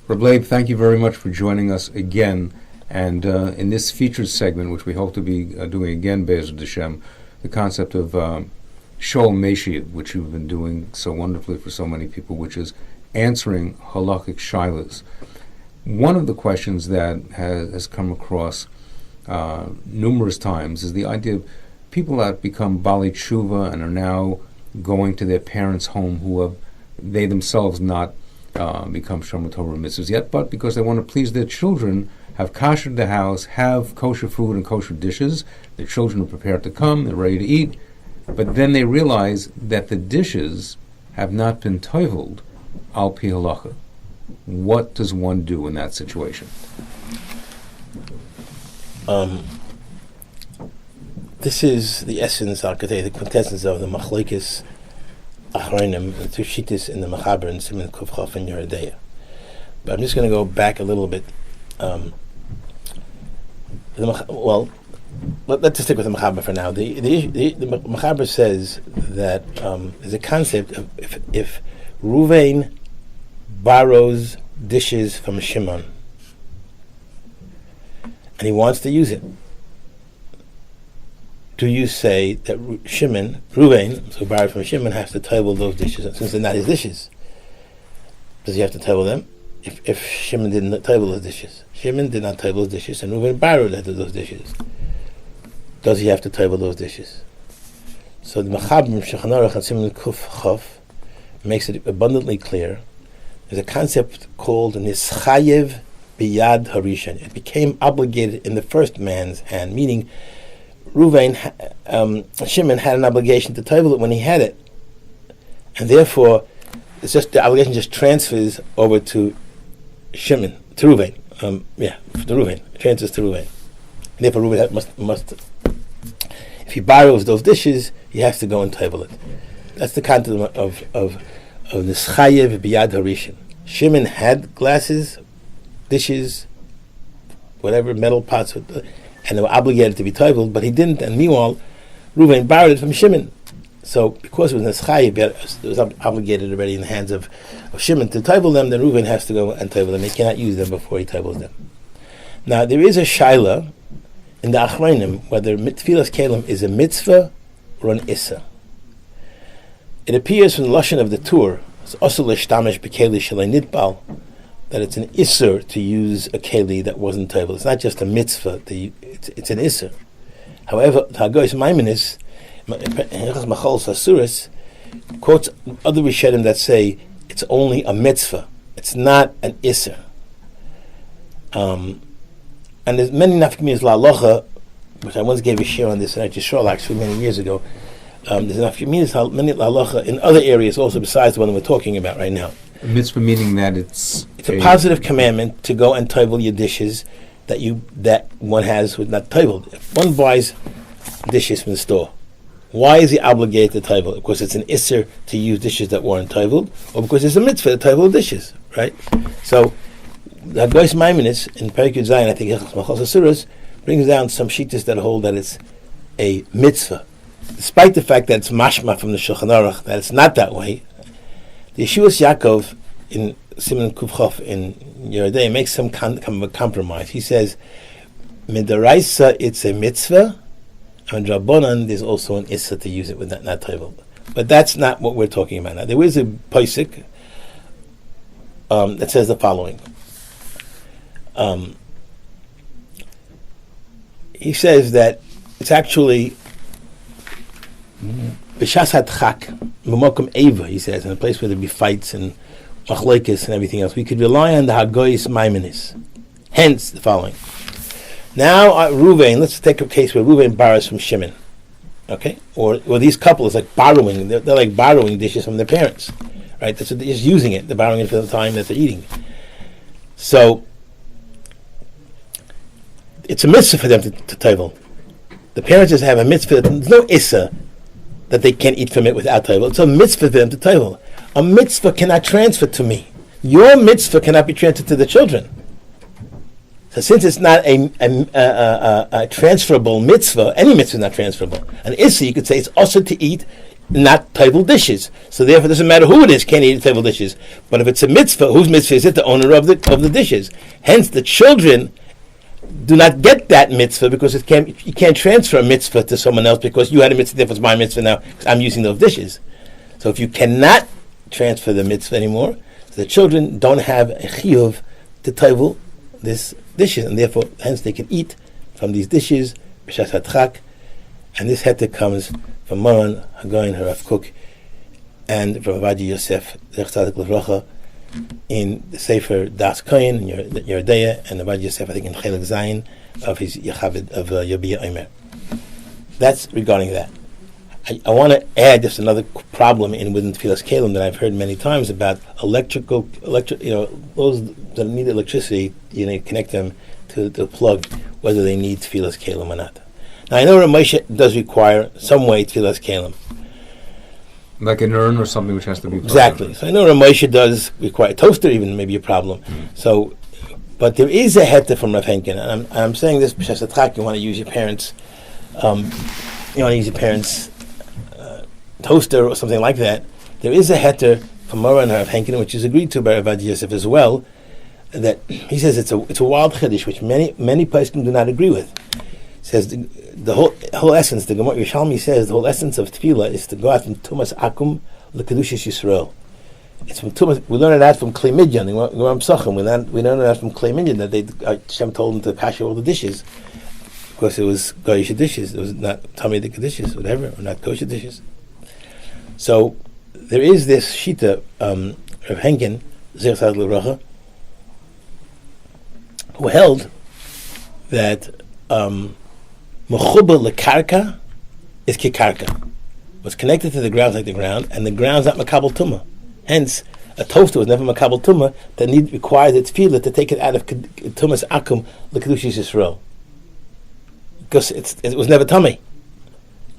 Rabbi, thank you very much for joining us again. And in this featured segment, which we hope to be doing again, Be'ezrat Hashem, the concept of Shoel and Meishiv, which you've been doing so wonderfully for so many people, which is answering halachic shilas. One of the questions that has come across numerous times is the idea of people that become Bali Tshuva and are now going to their parents' home who have they themselves not become Shomer Torah mitzvahs yet, but because they want to please their children, have kasher the house, have kosher food and kosher dishes. Their children are prepared to come, they're ready to eat, but then they realize that the dishes have not been toiveled al pi halacha. What does one do in that situation? This is the essence, I could say, the quintessence of the machlokes achronim, the two shittas in the Mechaber and Siman Kuf Chaf and Yeridea. But I'm just going to go back a little bit. Let's just stick with the Mechaber for now. The Mechaber says that there's a concept of if Ruvain borrows dishes from Shimon and he wants to use it, do you say that Ruvain, who borrowed from Shimon, has to table those dishes since they're not his dishes? Does he have to table them? If Shimon didn't table those dishes, Shimon did not table those dishes, and Ruvain borrowed those dishes. Does he have to table those dishes? So the Mechaber Shulchan Aruch and Siman Kuf Chaf makes it abundantly clear. There's a concept called Nischayev Biyad Harishan. It became obligated in the first man's hand, meaning Ruvain, Shimon had an obligation to table it when he had it, and therefore it's just the obligation just transfers over to Shimon, to Ruvain. To Ruvain, transfers to Ruvain. Therefore, Ruvain must, if he borrows those dishes, he has to go and table it. That's the concept of Nischayev Biyad Harishan. Shimon had glasses, dishes, whatever, metal pots, and they were obligated to be tabled, but he didn't, and meanwhile, Ruvain borrowed it from Shimon. So, because it was Neschayev, it was obligated already in the hands of Shimon to table them, then Ruvain has to go and table them. He cannot use them before he tables them. Now, there is a shaila in the Achronim whether Tfilas Kelim is a mitzvah or an issa. It appears from the Lashon of the Tur, it's also l'shtamish b'keli shalei nitbal, that it's an isser to use a keli that wasn't tabled. It's not just a mitzvah, it's an isser. However, the Hagoyis Maimonides, Machol Sasuris, quotes other Rishonim that say it's only a mitzvah, it's not an isser. And there's many nafkamis la'alocha, which I once gave a share on this, and I just saw actually many years ago. There's nafkamis many la'alocha in other areas also besides the one we're talking about right now. A mitzvah meaning that it's a positive commandment to go and table your dishes that one has with not tabled. If one buys dishes from the store, why is he obligated to table? Because it's an isser to use dishes that weren't tabled, or because it's a mitzvah to table dishes, right? So the Hagoyis Maimonides in Perek Yud Zayin, I think Machal Sasuras, brings down some shittas that hold that it's a mitzvah, despite the fact that it's mashma from the Shulchan Aruch that it's not that way. The Yeshuas Yaakov in Siman Kuf Chaf in Yeridei makes some kind of a compromise. He says, Midaraisa, it's a mitzvah, and Rabbanan, there's also an issa to use it with that not tabled. But that's not what we're talking about now. There is a posik that says the following. He says that it's actually B'shas hadchak, M'mokum Eva, he says, in a place where there be fights and machlokes and everything else, we could rely on the Hagoyis Maimonides. Hence, the following. Now, Ruvain, let's take a case where Ruvain borrows from Shimon. Okay? Or these couples, like borrowing, they're like borrowing dishes from their parents. Right? That's what they're just using it. They're borrowing it for the time that they're eating. So, it's a mitzvah for them to table. The parents just have a mitzvah. There's no issa that they can't eat from it without table. It's a mitzvah for them to table. A mitzvah cannot transfer to me. Your mitzvah cannot be transferred to the children. So since it's not a transferable mitzvah, any mitzvah is not transferable. An issa, you could say, it's also to eat not table dishes. So therefore, it doesn't matter who it is, can't eat table dishes. But if it's a mitzvah, whose mitzvah is it? The owner of the dishes. Hence, the children do not get that mitzvah because you can't transfer a mitzvah to someone else because you had a mitzvah, therefore it's my mitzvah now because I'm using those dishes. So if you cannot transfer the mitzvah anymore, the children don't have a chiyuv to table this dishes, and therefore, hence they can eat from these dishes, b'shas hadchak, and this heter comes from Moran Hagayin Harav Kook and from Rabbi Yosef Zech Tzadik Levracha in the Sefer Das Koyin in Yeridea, and Rabbi Yosef I think in Chelik Zayin of his Yechavid of Yobiyah Omer. That's regarding that. I want to add just another problem within Tfilas Kelim that I've heard many times about electric, those that need electricity, connect them to the plug, whether they need Tfilas Kelim or not. Now I know Rabbi Moshe does require some way Tfilas Kelim. Like an urn or something which has to be plugged exactly. in. So I know Rabbi Moshe does require a toaster, even maybe a problem. Mm-hmm. So, but there is a heter from Rav Henkin, and I'm saying this because you want to use your parents, toaster or something like that. There is a heter from Moran Rav Henkin, which is agreed to by Rabbi Yosef as well. That he says it's a wild chiddush, which many poskim do not agree with. He says the whole essence, the Gemara Yerushalmi says the whole essence of tefillah is to go out from tumas akum l'kedushas Yisrael. It's from tumas. We learn that from Klei Midyan. We learn that from Klei Midyan that Hashem told them to pass all the dishes because it was goyish dishes. It was not tamid dishes, whatever, or not kosher dishes. So there is this shita of Henkin Zech Tzadik Levracha, who held that mechuba lekarka is kikarka. Was connected to the ground like the ground, and the ground's not makabel tumah. Hence, a toaster was never makabel tumah that required its tefillah to take it out of tumas akum l'kedushas Yisrael. Because it was never tummy.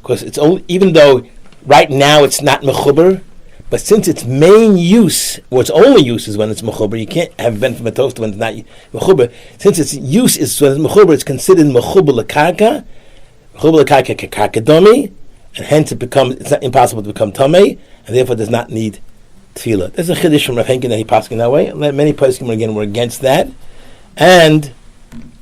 Because it's only, even though right now it's not mechuber, but since its main use, or its only use is when it's mechuber, you can't have benefit from a toaster when it's not mechuber. Since its use is when it's mechuber, it's considered mechuber lekarka domi, and hence it's not impossible to become tamei, and therefore does not need tefillah. There's a chiddush from Rav Henkin that he passed in that way. Many poskim again were against that, and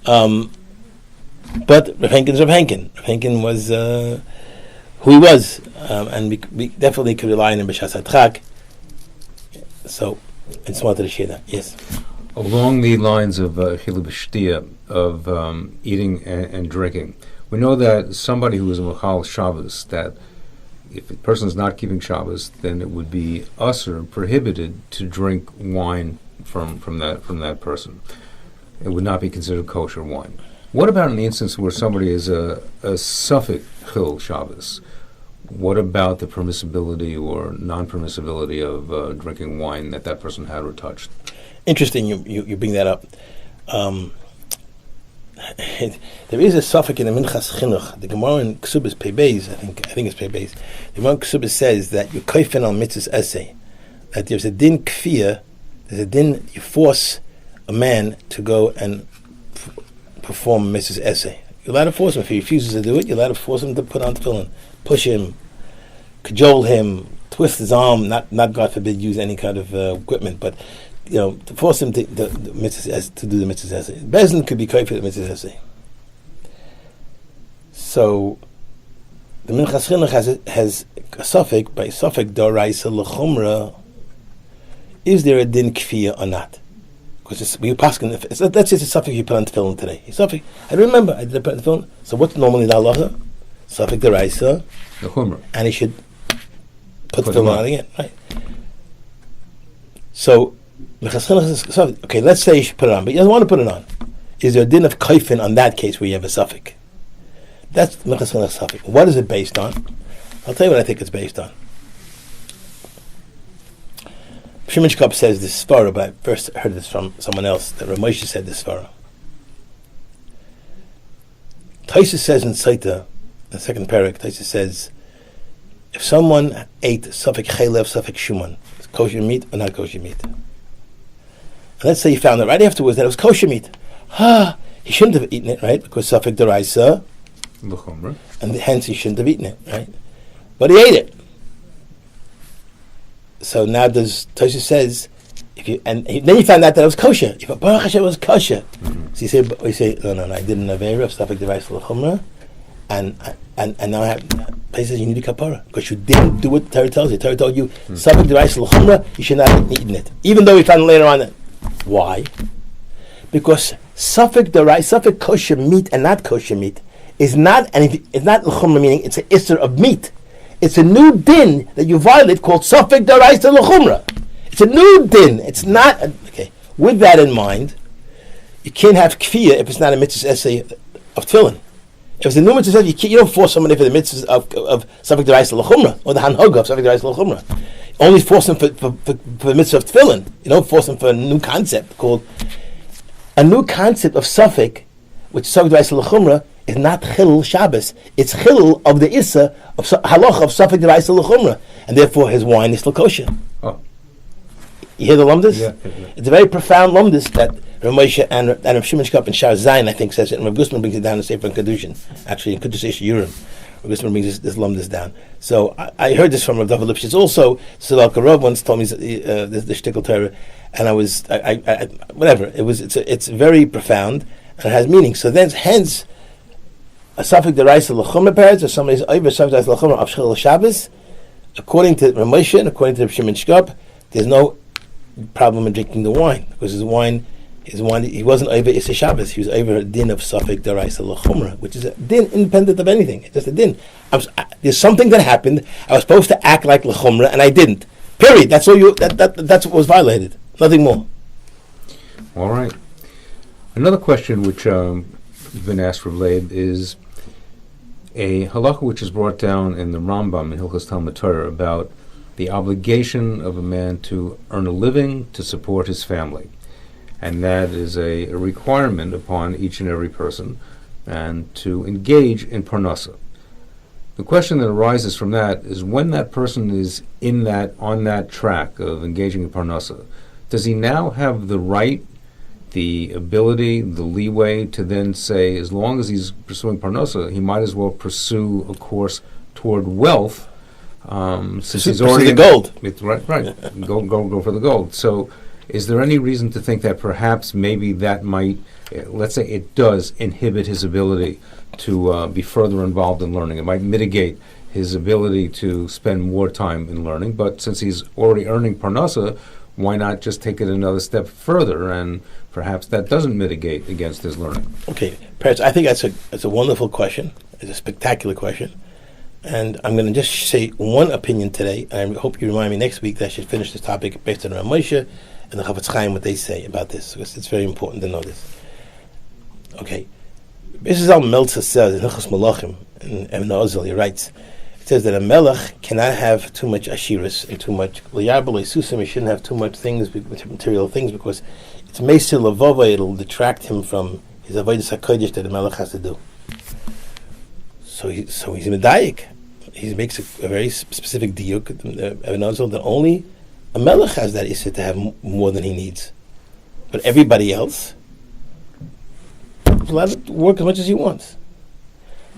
but Rav Henkin's Rav Henkin. Rav Henkin was who he was, and we definitely could rely on him b'shas hadchak. So I just wanted to share that. Yes. Along the lines of chilul b'shtia, of eating and drinking, we know that somebody who is a mechal Shabbos, that if a person is not keeping Shabbos, then it would be usur, prohibited to drink wine from that person. It would not be considered kosher wine. What about in the instance where somebody is a suffix chil Shabbos? What about the permissibility or non-permissibility of drinking wine that person had or touched? Interesting you bring that up. There is a suffix in the Minchas Chinuch. The Gemara in Ksubas Pei Beis, I think it's Pei Beis. The Gemara in Ksubas says that you koifen al mitzvahs essay, that there's a din kfiyah, there's a din you force a man to go and perform mitzvahs essay. You're allowed to force him. If he refuses to do it, you're allowed to force him to put on tefillin, push him, cajole him, twist his arm, not God forbid use any kind of equipment, but to force him to do the mitzvahs essay. Bezin could be koif for the mitzvahs essay. So the Minchas Chinuch has a suffix by suffix doraisa l'chumra. Is there a din kfiyah or not? Because we paskin. That's just a suffix you put on tefillin today. Suffix. I remember I did put on tefillin. So what's normally the halacha? Suffix doraisa. The chumra. And he should put the tefillin on again, right? So. Okay, let's say you should put it on, but you don't want to put it on. Is there a din of kaifin on that case where you have a suffix? That's Minchas Chinuch suffix. What is it based on? I'll tell you what I think it's based on. Shimon Shkop says this svara, but I first heard this from someone else, that Rav Moshe said this svara. Taisa says in Saita, the second parak, Taisa says, if someone ate suffix chaylev, suffix shuman, it's kosher meat or not kosher meat? And let's say he found out right afterwards that it was kosher meat. He shouldn't have eaten it, right? Because suffix deraisa, and hence he shouldn't have eaten it, right? But he ate it. So now Tosha says, then you found out that it was kosher. You thought, Baruch Hashem, it was kosher. So you say, no, I did an avera of Safek Derais L'Chumra, and now I have. He says you need a kapara because you didn't do what the Torah tells you. The Torah told you Safek Derais L'Chumra, you should not have eaten it, even though we found later on that. Why? Because Safek kosher meat and not kosher meat is not, and it's not L'Chumra, meaning it's an isser of meat. It's a new din that you violate called Safek Derais L'Chumra. It's a new din. It's not okay. With that in mind, you can't have kfiyah if it's not a mitzvah essay of tefillin. If it's a new mitzvah, you don't force somebody for the mitzvahs of Safek Derais L'Chumra or the hanhoga of Safek Derais L'Chumra. Only force them for the mitzvah of tefillin. You don't force them for a new concept called a new concept of Safek, which Safek Derais L'Chumra is not chilul Shabbos. It's chilul of the issa of halacha of Safek Derais L'Chumra, and therefore his wine is still kosher. Oh. You hear the lumdis? Yeah. It's a very profound lumdis that Rabbi Moshe and Rabbi Shimon Shkop in Shar Zayin, I think, says it, and Rabbi Gusman brings it down in Sefer Kedushin. Actually, in Kedush Yurim, Rabbi Gusman brings this lumdis down. So I heard this from Rabbi David Lipschitz. Also, Tzedakah Rav once told me the shtickle Torah, and I was whatever. It's very profound and it has meaning. So then, hence, a Safek Derais L'Chumra parents or somebody's over Safek Derais L'Chumra of Shchil Shabbos, according to Rabbi Moshe and according to Rabbi Shimon Shkop, there's no problem in drinking the wine because his wine, he wasn't over Issa Shabbos. He was over a din of Safek Derais L'Chumra, which is a din independent of anything. It's just a din. There's something that happened. I was supposed to act like L'Chumra, and I didn't. Period. That's all. That's what was violated. Nothing more. All right. Another question which has been asked from Leib is a halacha which is brought down in the Rambam in Hilchos Talmud Torah about the obligation of a man to earn a living to support his family. And that is a requirement upon each and every person, and to engage in parnasa. The question that arises from that is when that person is on that track of engaging in parnasa, does he now have the right, the ability, the leeway to then say, as long as he's pursuing parnasa, he might as well pursue a course toward wealth, since he's already the gold. Right. Go for the gold. So, is there any reason to think that perhaps maybe that might, let's say, it does inhibit his ability to be further involved in learning? It might mitigate his ability to spend more time in learning. But since he's already earning parnasa, why not just take it another step further? And perhaps that doesn't mitigate against his learning. Okay, parents, I think that's a wonderful question. It's a spectacular question. And I'm going to just say one opinion today, and I hope you remind me next week that I should finish this topic based on Rabbi Moshe and the Chavetz Chaim, what they say about this, because it's very important to know this. Okay. This is how Meltzer says in Hilchos Malachim, in Ibn Ozel, he writes, it says that a melech cannot have too much ashiras and too much liyarbal susim. He shouldn't have too much things, material things, because it's meisir lavova. It'll detract him from his avodas hakodesh that the melech has to do. So he's medayik. He makes a very specific diuk. Ibn Ozel that only a melech has that issa to have more than he needs, but everybody else is allowed to work as much as he wants.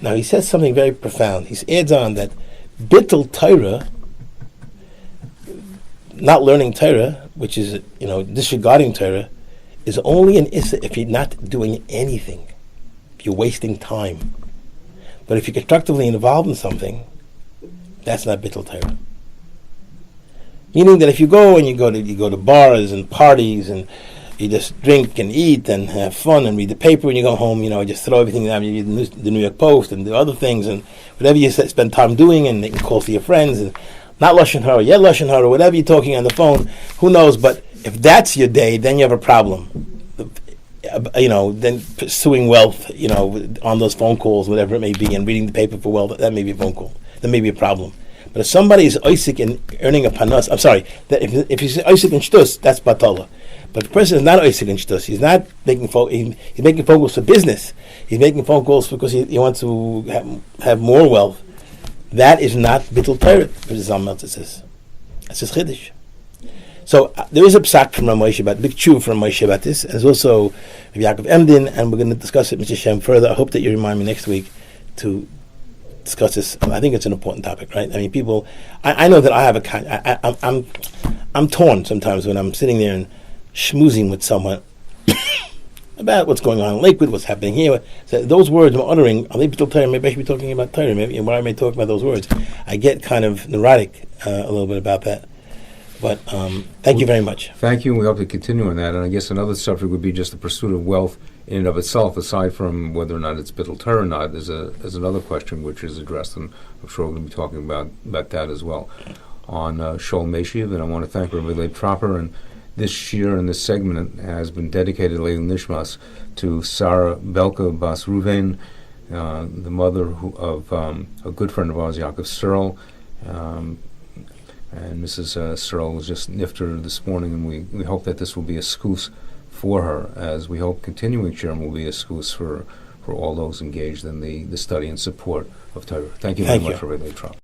Now he says something very profound. He adds on that bittul Torah, not learning Torah, which is disregarding Torah, is only an issa if you're not doing anything, if you're wasting time. But if you're constructively involved in something, that's not bittul Torah. Meaning that if you go to bars and parties and you just drink and eat and have fun and read the paper when you go home, just throw everything down, you read the New York Post and the other things and whatever you spend time doing, and they can call for your friends and not lashon hara, yeah lashon hara, whatever you're talking on the phone, who knows? But if that's your day, then you have a problem. Then pursuing wealth, on those phone calls, whatever it may be, and reading the paper for wealth, that may be a phone call. That may be a problem. But if somebody is oisik in earning a panos, I'm sorry, that if he's oisik in shtus, that's batala. But if the person is not oisik in shtus, he's not making he's making phone calls for business. He's making phone calls because he wants to have more wealth. That is not bittul Torah, as Zal Meltzer says. That's just chiddush. So there is a psak from Rabbi Moshe about big tshuva from Moshe about this. There's also Rabbi Yaakov Emdin, and we're going to discuss it, Mr. Shem, further. I hope that you remind me next week to discuss this. I think it's an important topic, right? I mean, people. I know that I have I'm torn sometimes when I'm sitting there and schmoozing with someone about what's going on in Lakewood, what's happening here. So those words I'm uttering, are they still Torah? Maybe I should be talking about Torah. Maybe why am I talking about those words? I get kind of neurotic a little bit about that. But thank you very much. Thank you, and we hope to continue on that. And I guess another subject would be just the pursuit of wealth in and of itself, aside from whether or not it's Bittul Torah or not, is another question which is addressed, and I'm sure we're going to be talking about that as well on Shoel and Meishiv. And I want to thank Rabbi Leib Tropper, and this year and this segment has been dedicated Leil Nishmas to Sarah Belka Bas Ruvain, the mother of a good friend of ours, Yaakov Searle. And Mrs. Searle was just nifter this morning, and we hope that this will be a skuz for her, as we hope continuing Sherm will be a skuz for all those engaged in the study and support of Torah. Thank you very much, Rabbi Leib Tropper.